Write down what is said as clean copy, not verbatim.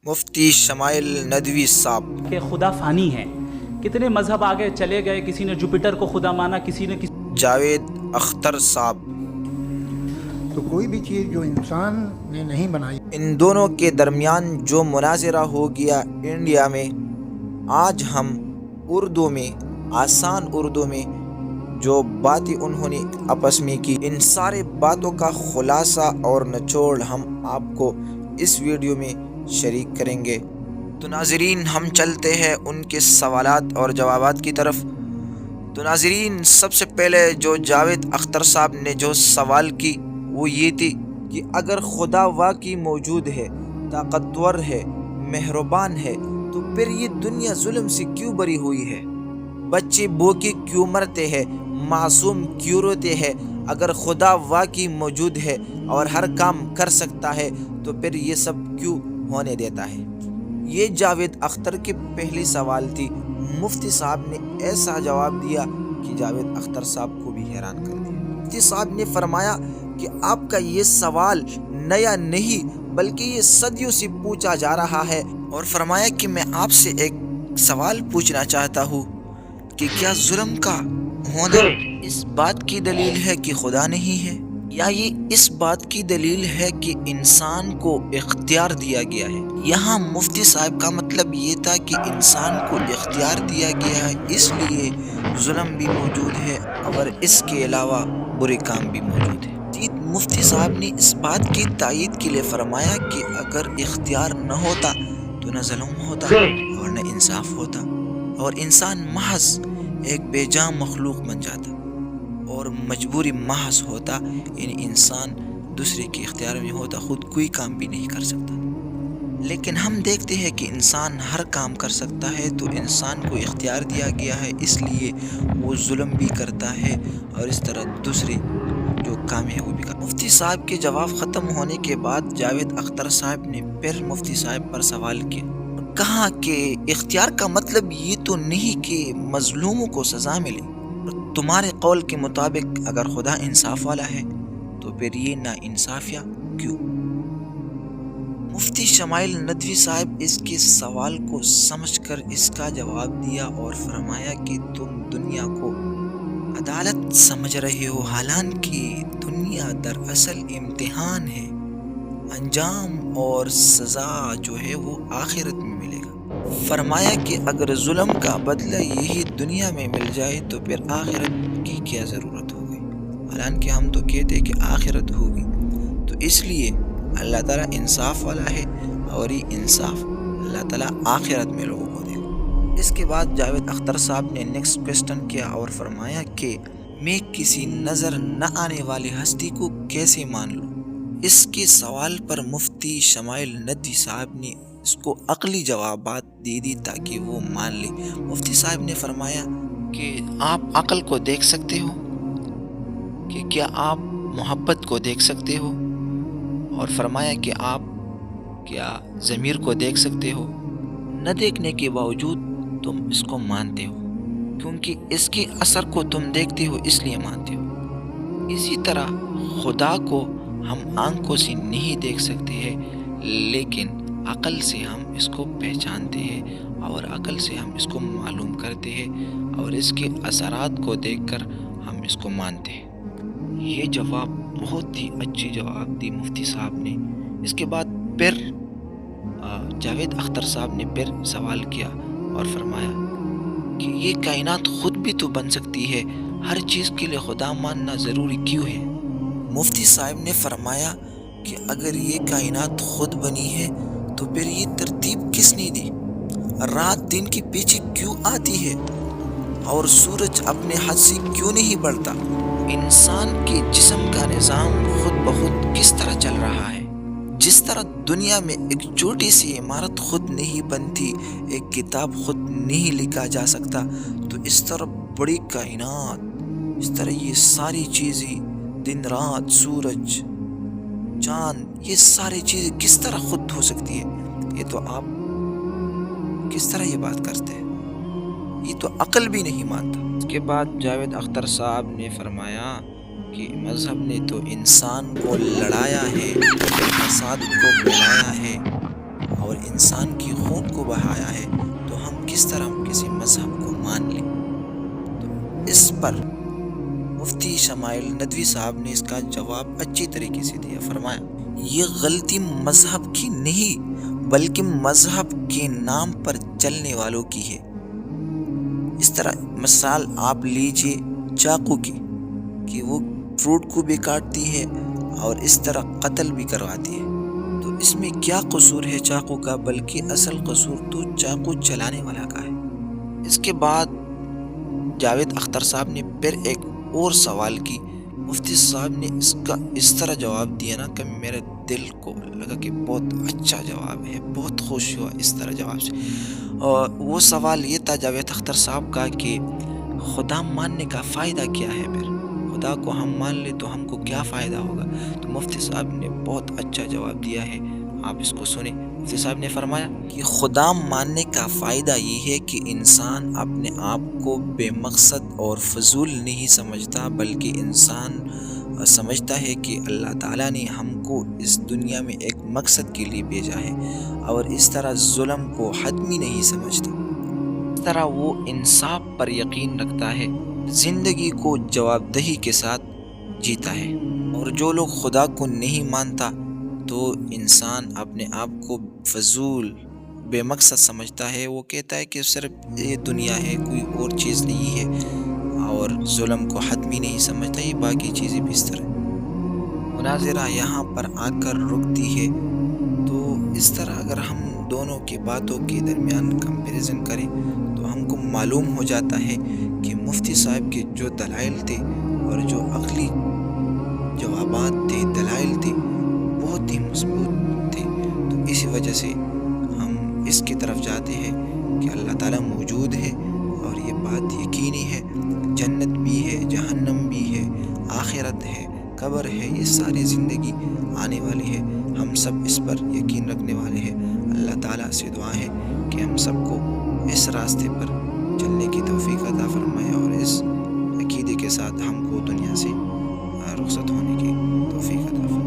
مفتی شمائل ندوی صاحب کہ خدا فانی ہے. کتنے مذہب آگے چلے گئے، کسی نے جوپیٹر کو خدا مانا، کسی نے جاوید اختر صاحب. تو کوئی بھی چیز جو انسان نے نہیں بنائی. ان دونوں کے درمیان جو مناظرہ ہو گیا انڈیا میں، آج ہم اردو میں، آسان اردو میں جو باتیں انہوں نے آپس میں کی، ان سارے باتوں کا خلاصہ اور نچوڑ ہم آپ کو اس ویڈیو میں شریک کریں گے. تو ناظرین، ہم چلتے ہیں ان کے سوالات اور جوابات کی طرف. تو ناظرین، سب سے پہلے جو جاوید اختر صاحب نے جو سوال کی وہ یہ تھی کہ اگر خدا واقعی موجود ہے، طاقتور ہے، مہربان ہے، تو پھر یہ دنیا ظلم سے کیوں بری ہوئی ہے؟ بچے بھوکے کیوں مرتے ہیں؟ معصوم کیوں روتے ہیں؟ اگر خدا واقعی موجود ہے اور ہر کام کر سکتا ہے تو پھر یہ سب کیوں ہونے دیتا ہے؟ یہ جاوید اختر کے پہلی سوال تھی. مفتی صاحب نے ایسا جواب دیا کہ جاوید اختر صاحب کو بھی حیران کر دیا. مفتی صاحب نے فرمایا کہ آپ کا یہ سوال نیا نہیں بلکہ یہ صدیوں سے پوچھا جا رہا ہے، اور فرمایا کہ میں آپ سے ایک سوال پوچھنا چاہتا ہوں کہ کیا ظلم کا ہونا اس بات کی دلیل ہے کہ خدا نہیں ہے، یا یہ اس بات کی دلیل ہے کہ انسان کو اختیار دیا گیا ہے؟ یہاں مفتی صاحب کا مطلب یہ تھا کہ انسان کو اختیار دیا گیا ہے، اس لیے ظلم بھی موجود ہے اور اس کے علاوہ برے کام بھی موجود ہے. مفتی صاحب نے اس بات کی تائید کے لیے فرمایا کہ اگر اختیار نہ ہوتا تو نہ ظلم ہوتا اور نہ انصاف ہوتا، اور انسان محض ایک بے جان مخلوق بن جاتا اور مجبوری محض ہوتا، یعنی انسان دوسرے کے اختیار میں ہوتا، خود کوئی کام بھی نہیں کر سکتا. لیکن ہم دیکھتے ہیں کہ انسان ہر کام کر سکتا ہے، تو انسان کو اختیار دیا گیا ہے، اس لیے وہ ظلم بھی کرتا ہے اور اس طرح دوسرے جو کام ہے وہ بھی کرتا ہے. مفتی صاحب کے جواب ختم ہونے کے بعد جاوید اختر صاحب نے پھر مفتی صاحب پر سوال کیا، کہا کہ اختیار کا مطلب یہ تو نہیں کہ مظلوموں کو سزا ملے. تمہارے قول کے مطابق اگر خدا انصاف والا ہے تو پھر یہ نا انصافیہ کیوں؟ مفتی شمائل ندوی صاحب اس کے سوال کو سمجھ کر اس کا جواب دیا اور فرمایا کہ تم دنیا کو عدالت سمجھ رہے ہو، حالانکہ دنیا دراصل امتحان ہے. انجام اور سزا جو ہے وہ آخرت میں ملے گا. فرمایا کہ اگر ظلم کا بدلہ یہی دنیا میں مل جائے تو پھر آخرت کی کیا ضرورت ہوگی؟ حالانکہ ہم تو کہتے ہیں کہ آخرت ہوگی. تو اس لیے اللہ تعالیٰ انصاف والا ہے اور یہ انصاف اللہ تعالیٰ آخرت میں لوگوں کو دے گا. اس کے بعد جاوید اختر صاحب نے نیکسٹ کویسچن کیا اور فرمایا کہ میں کسی نظر نہ آنے والی ہستی کو کیسے مان لوں؟ اس کے سوال پر مفتی شمائل ندوی صاحب نے اس کو عقلی جوابات دے دی تاکہ وہ مان لے. مفتی صاحب نے فرمایا کہ آپ عقل کو دیکھ سکتے ہو، کہ کیا آپ محبت کو دیکھ سکتے ہو، اور فرمایا کہ آپ کیا ضمیر کو دیکھ سکتے ہو؟ نہ دیکھنے کے باوجود تم اس کو مانتے ہو، کیونکہ اس کے اثر کو تم دیکھتے ہو اس لیے مانتے ہو. اسی طرح خدا کو ہم آنکھوں سے نہیں دیکھ سکتے ہیں، لیکن عقل سے ہم اس کو پہچانتے ہیں اور عقل سے ہم اس کو معلوم کرتے ہیں اور اس کے اثرات کو دیکھ کر ہم اس کو مانتے ہیں. یہ جواب بہت ہی اچھی جواب دی مفتی صاحب نے. اس کے بعد پھر جاوید اختر صاحب نے پھر سوال کیا اور فرمایا کہ یہ کائنات خود بھی تو بن سکتی ہے، ہر چیز کے لیے خدا ماننا ضروری کیوں ہے؟ مفتی صاحب نے فرمایا کہ اگر یہ کائنات خود بنی ہے تو پھر یہ ترتیب کس نے دی؟ رات دن کے پیچھے کیوں آتی ہے اور سورج اپنے حد سے کیوں نہیں بڑھتا؟ انسان کے جسم کا نظام خود بخود کس طرح چل رہا ہے؟ جس طرح دنیا میں ایک چھوٹی سی عمارت خود نہیں بنتی، ایک کتاب خود نہیں لکھا جا سکتا، تو اس طرح بڑی کائنات، اس طرح یہ ساری چیزیں، دن رات، سورج، چاند، یہ ساری چیزیں کس طرح خود ہو سکتی ہے؟ یہ تو آپ کس طرح یہ بات کرتے ہیں؟ یہ تو عقل بھی نہیں مانتا. اس کے بعد جاوید اختر صاحب نے فرمایا کہ مذہب نے تو انسان کو لڑایا ہے، فساد کو پھیلایا ہے، اور انسان کی خون کو بہایا ہے تو ہم کس طرح کسی مذہب کو مان لیں؟ تو اس پر مفتی شمائل ندوی صاحب نے اس کا جواب اچھی طریقے سے دیا. فرمایا یہ غلطی مذہب کی نہیں بلکہ مذہب کے نام پر چلنے والوں کی ہے. اس طرح مثال آپ لیجئے چاقو کی کہ وہ فروٹ کو بھی کاٹتی ہے اور اس طرح قتل بھی کرواتی ہے. تو اس میں کیا قصور ہے چاقو کا؟ بلکہ اصل قصور تو چاقو چلانے والا کا ہے. اس کے بعد جاوید اختر صاحب نے پھر ایک اور سوال کی. مفتی صاحب نے اس کا اس طرح جواب دیا نا کہ میرے دل کو لگا کہ بہت اچھا جواب ہے، بہت خوش ہوا اس طرح جواب سے. اور وہ سوال یہ تھا جاوید اختر صاحب کا کہ خدا ماننے کا فائدہ کیا ہے؟ پھر خدا کو ہم مان لیں تو ہم کو کیا فائدہ ہوگا؟ تو مفتی صاحب نے بہت اچھا جواب دیا ہے، آپ اس کو سنیں. مفتی صاحب نے فرمایا کہ خدا ماننے کا فائدہ یہ ہے کہ انسان اپنے آپ کو بے مقصد اور فضول نہیں سمجھتا، بلکہ انسان سمجھتا ہے کہ اللہ تعالیٰ نے ہم کو اس دنیا میں ایک مقصد کے لیے بھیجا ہے، اور اس طرح ظلم کو حتمی نہیں سمجھتا. اس طرح وہ انصاف پر یقین رکھتا ہے، زندگی کو جواب دہی کے ساتھ جیتا ہے. اور جو لوگ خدا کو نہیں مانتا تو انسان اپنے آپ کو فضول بے مقصد سمجھتا ہے. وہ کہتا ہے کہ صرف یہ دنیا ہے، کوئی اور چیز نہیں ہے، اور ظلم کو حتمی نہیں سمجھتا. یہ باقی چیزیں بھی اس طرح. مناظرہ یہاں پر آ کر رکتی ہے. تو اس طرح اگر ہم دونوں کی باتوں کے درمیان کمپیریزن کریں تو ہم کو معلوم ہو جاتا ہے کہ مفتی صاحب کے جو دلائل تھے اور جو عقلی جوابات تھے، دلائل تھے، بہت ہی مضبوط تھے. تو اسی وجہ سے ہم اس کی طرف جاتے ہیں کہ اللہ تعالیٰ موجود ہے، اور یہ بات یقینی ہے. جنت بھی ہے، جہنم بھی ہے، آخرت ہے، قبر ہے، یہ ساری زندگی آنے والی ہے. ہم سب اس پر یقین رکھنے والے ہیں. اللہ تعالیٰ سے دعا ہے کہ ہم سب کو اس راستے پر چلنے کی توفیق عطا فرمائے، اور اس عقیدے کے ساتھ ہم کو دنیا سے رخصت ہونے کی توفیق عطا فرمائے.